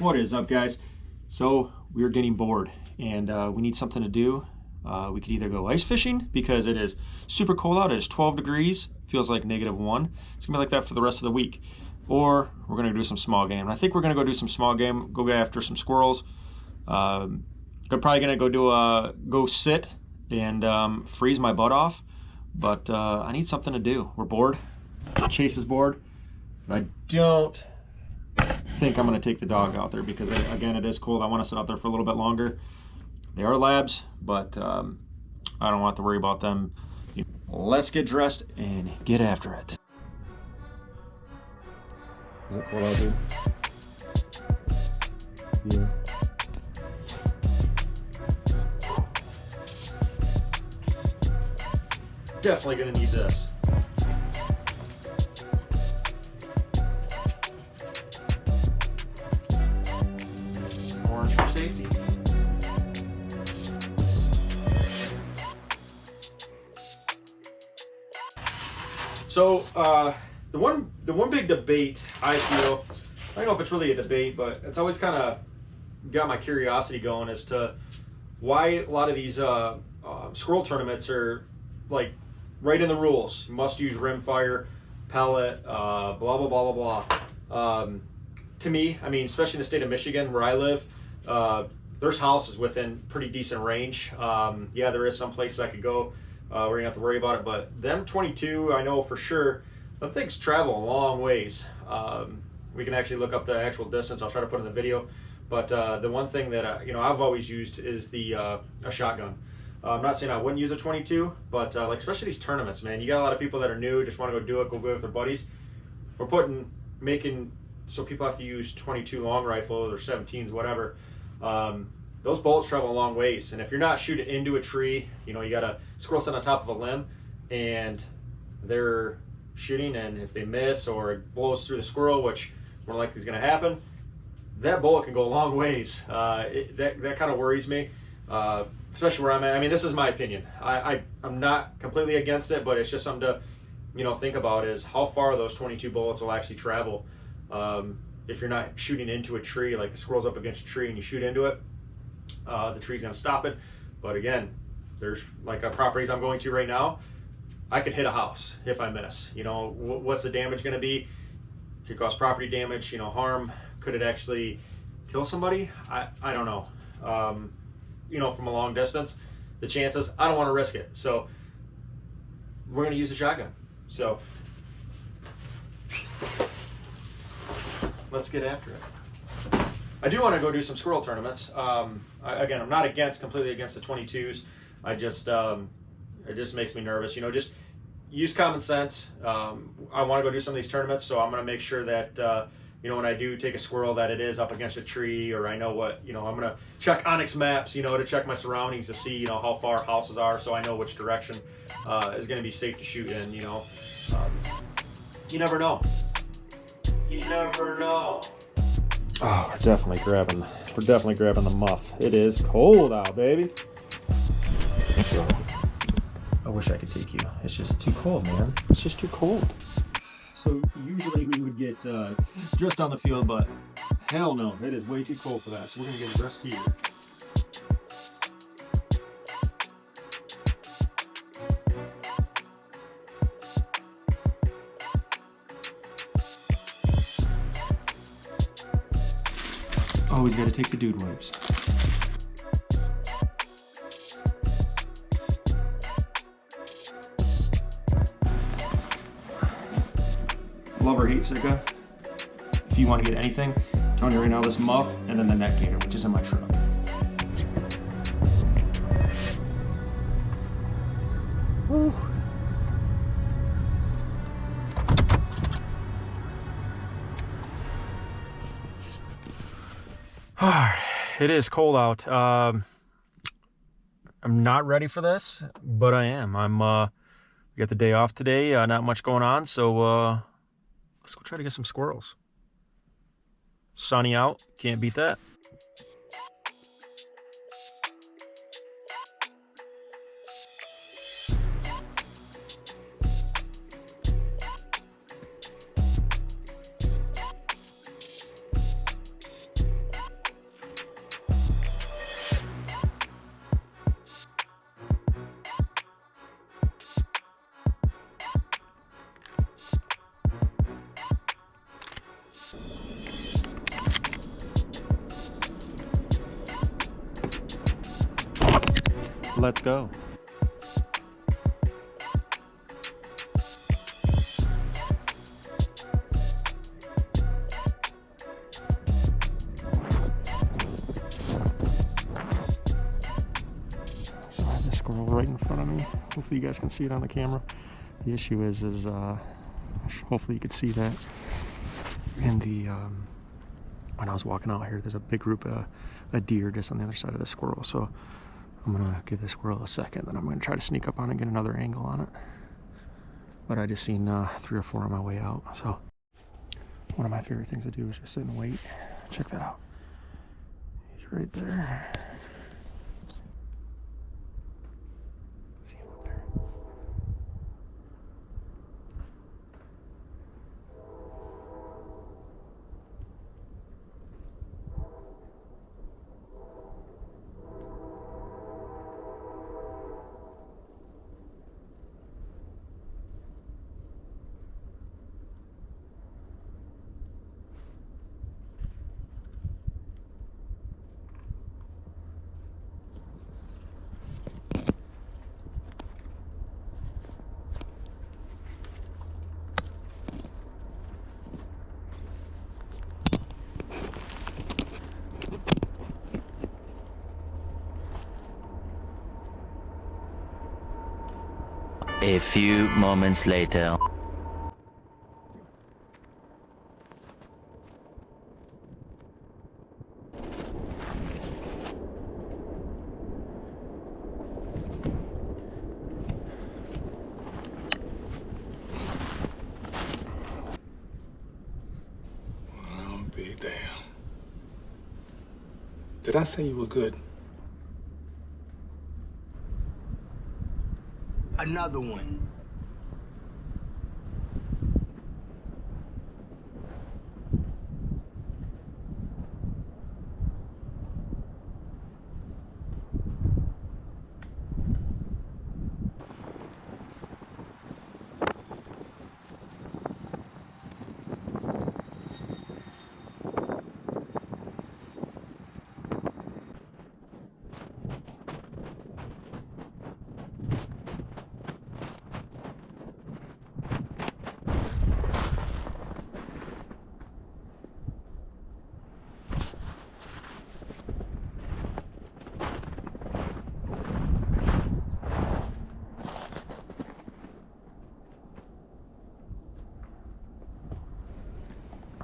What is up, guys? So we're getting bored and we need something to do. We could either go ice fishing because it is super cold out. It is 12 degrees, feels like -1. It's gonna be like that for the rest of the week. Or we're gonna do some small game. And I think we're gonna go do some small game, go after some squirrels. We're probably gonna go sit and freeze my butt off. But I need something to do. We're bored. Chase is bored. But I don't think I'm going to take the dog out there because, again, it is cold. I want to sit out there for a little bit longer. They are labs, but I don't want to worry about them. Let's get dressed and get after it. Is it cold out, dude? Yeah. Definitely going to need this. Orange for safety. So the one big debate I feel, I don't know if it's really a debate, but it's always kind of got my curiosity going as to why a lot of these squirrel tournaments are like right in the rules. You must use rimfire, pellet, blah blah blah blah blah. To me, I mean, especially in the state of Michigan where I live, there's houses within pretty decent range. Yeah, there is some places I could go where you don't have to worry about it, but them 22, I know for sure, them things travel a long ways. We can actually look up the actual distance. I'll try to put in the video. But the one thing that I've always used is a shotgun. I'm not saying I wouldn't use a 22, but like especially these tournaments, man, you got a lot of people that are new, just want to go do it, go with their buddies. We're making so people have to use 22 long rifles or 17s, whatever. Those bullets travel a long ways, and if you're not shooting into a tree, you got a squirrel sitting on top of a limb, and they're shooting, and if they miss or it blows through the squirrel, which more likely is going to happen, that bullet can go a long ways. That kind of worries me. Especially where I'm at. I mean, this is my opinion. I'm not completely against it, but it's just something to, think about is how far those 22 bullets will actually travel. If you're not shooting into a tree, like the squirrel's up against a tree and you shoot into it, the tree's gonna stop it. But again, there's like properties I'm going to right now, I could hit a house if I miss. What's the damage gonna be? Could cause property damage, harm. Could it actually kill somebody? I don't know. From a long distance, the chances, I don't want to risk it. So we're going to use a shotgun. So let's get after it. I do want to go do some squirrel tournaments. Again, I'm not completely against the 22s. I just, it just makes me nervous. Just use common sense. I want to go do some of these tournaments, so I'm going to make sure that, when I do take a squirrel, that it is up against a tree, or I know what, I'm going to check Onyx maps, to check my surroundings to see, how far houses are, so I know which direction is going to be safe to shoot in, You never know. You never know. Oh, we're definitely grabbing the muff. It is cold out, baby. I wish I could take you. It's just too cold, man. It's just too cold. So usually we would get dressed on the field, but hell no, it is way too cold for that. So we're gonna get dressed here. Always gotta take the dude wipes. Love or hate Sika. If you want to get anything, I'm telling you right now, this muff and then the neck gaiter, which is in my truck. Woo. It is cold out. I'm not ready for this, but I am. We got the day off today. Not much going on, so let's go try to get some squirrels. Sunny out, can't beat that. Let's go. Squirrel right in front of me. Hopefully you guys can see it on the camera. The issue is hopefully you could see that in the when I was walking out here, there's a big group of a deer just on the other side of the squirrel. So I'm gonna give the squirrel a second, then I'm gonna try to sneak up on it and get another angle on it. But I just seen 3 or 4 on my way out. So one of my favorite things to do is just sit and wait. Check that out. He's right there. A few moments later. I'll be damned. Did I say you were good? Another one.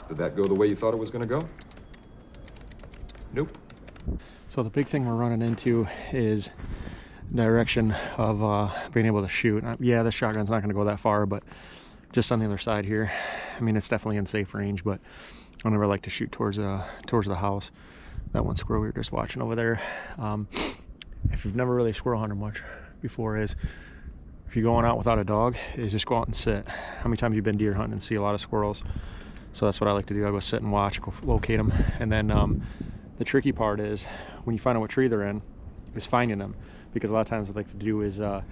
Did that go the way you thought it was going to go? Nope. So the big thing we're running into is direction of being able to shoot. Yeah, the shotgun's not going to go that far, but just on the other side here, I mean, it's definitely in safe range, but I never like to shoot towards the house. That one squirrel we were just watching over there, if you've never really squirrel hunted much before, is if you're going out without a dog, is just go out and sit. How many times you've been deer hunting and see a lot of squirrels? So that's what I like to do. I go sit and watch, go locate them. And then the tricky part is when you find out what tree they're in, is finding them. Because a lot of times what I like to do is go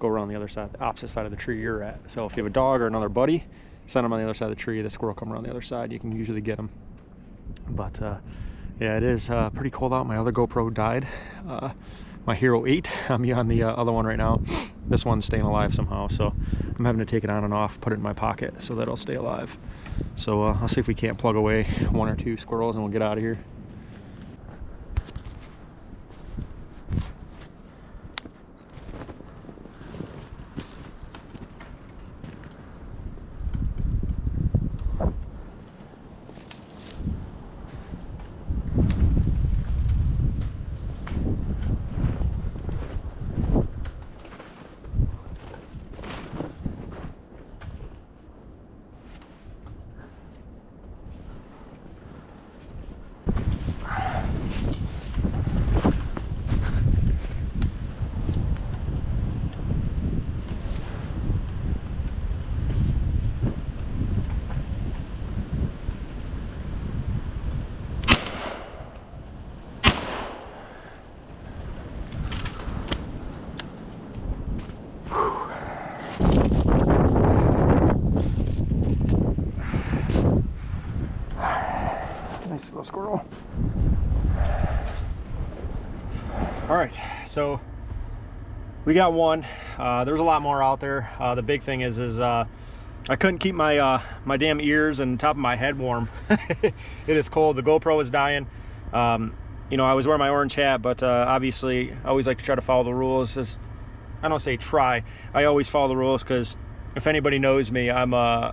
around the other side, the opposite side of the tree you're at. So if you have a dog or another buddy, send them on the other side of the tree, the squirrel come around the other side, you can usually get them. But yeah, it is pretty cold out. My other GoPro died. My Hero 8, I'm on the other one right now. This one's staying alive somehow, so I'm having to take it on and off, put it in my pocket so that it'll stay alive. So I'll see if we can't plug away 1 or 2 squirrels and we'll get out of here. Nice little squirrel. All right, so we got one. There's a lot more out there. The big thing is I couldn't keep my my damn ears and top of my head warm. It is cold. The GoPro is dying. You know, I was wearing my orange hat, but obviously I always like to try to follow the rules. I don't say try. I always follow the rules, because if anybody knows me, I'm an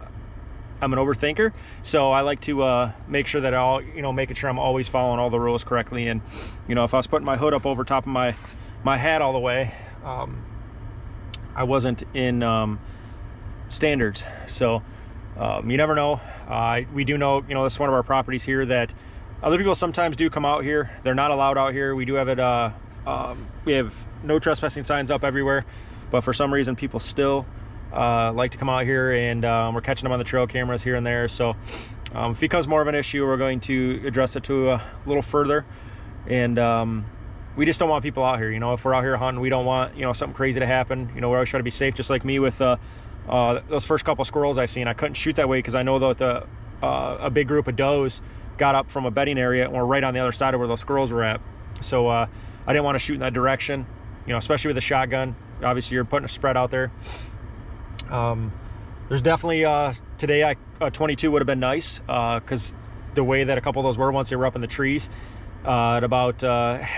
overthinker. So I like to make sure that making sure I'm always following all the rules correctly. And you know, if I was putting my hood up over top of my hat all the way, I wasn't in standards. So you never know. We do know, you know, this is one of our properties here that other people sometimes do come out here. They're not allowed out here. We do have it. We have no trespassing signs up everywhere, but for some reason people still like to come out here, and we're catching them on the trail cameras here and there. So if it becomes more of an issue, we're going to address it to a little further. And we just don't want people out here. You know, if we're out here hunting, we don't want, you know, something crazy to happen. You know, we always try to be safe, just like me with those first couple squirrels I seen. I couldn't shoot that way because I know that a big group of does got up from a bedding area and were right on the other side of where those squirrels were at. So I didn't want to shoot in that direction, you know, especially with a shotgun. Obviously you're putting a spread out there. There's definitely today a 22 would have been nice, because the way that a couple of those were once they were up in the trees at about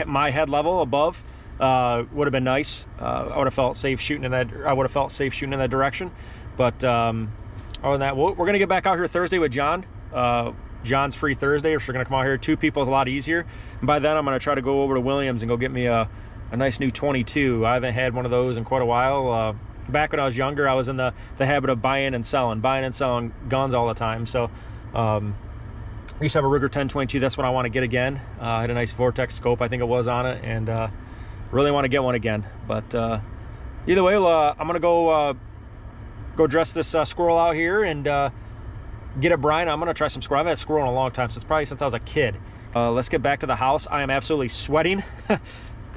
my head level above, would have been nice. I would have felt safe shooting in that direction. But other than that, we're gonna get back out here Thursday with John. John's free Thursday, if we're gonna come out here. 2 people is a lot easier. And by then I'm gonna try to go over to Williams and go get me a nice new 22. I haven't had one of those in quite a while. Back when I was younger, I was in the habit of buying and selling guns all the time. So I used to have a Ruger 10/22. That's what I want to get again. I had a nice Vortex scope, I think it was, on it, and really want to get one again. But either way, I'm gonna go dress this squirrel out here and get it brine. I'm gonna try some squirrel. I haven't had squirrel in a long time, probably since I was a kid. Let's get back to the house. I am absolutely sweating.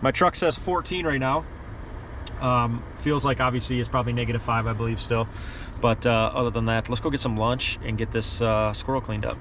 My truck says 14 right now. Feels like obviously it's probably -5, I believe, still. But other than that, let's go get some lunch and get this squirrel cleaned up.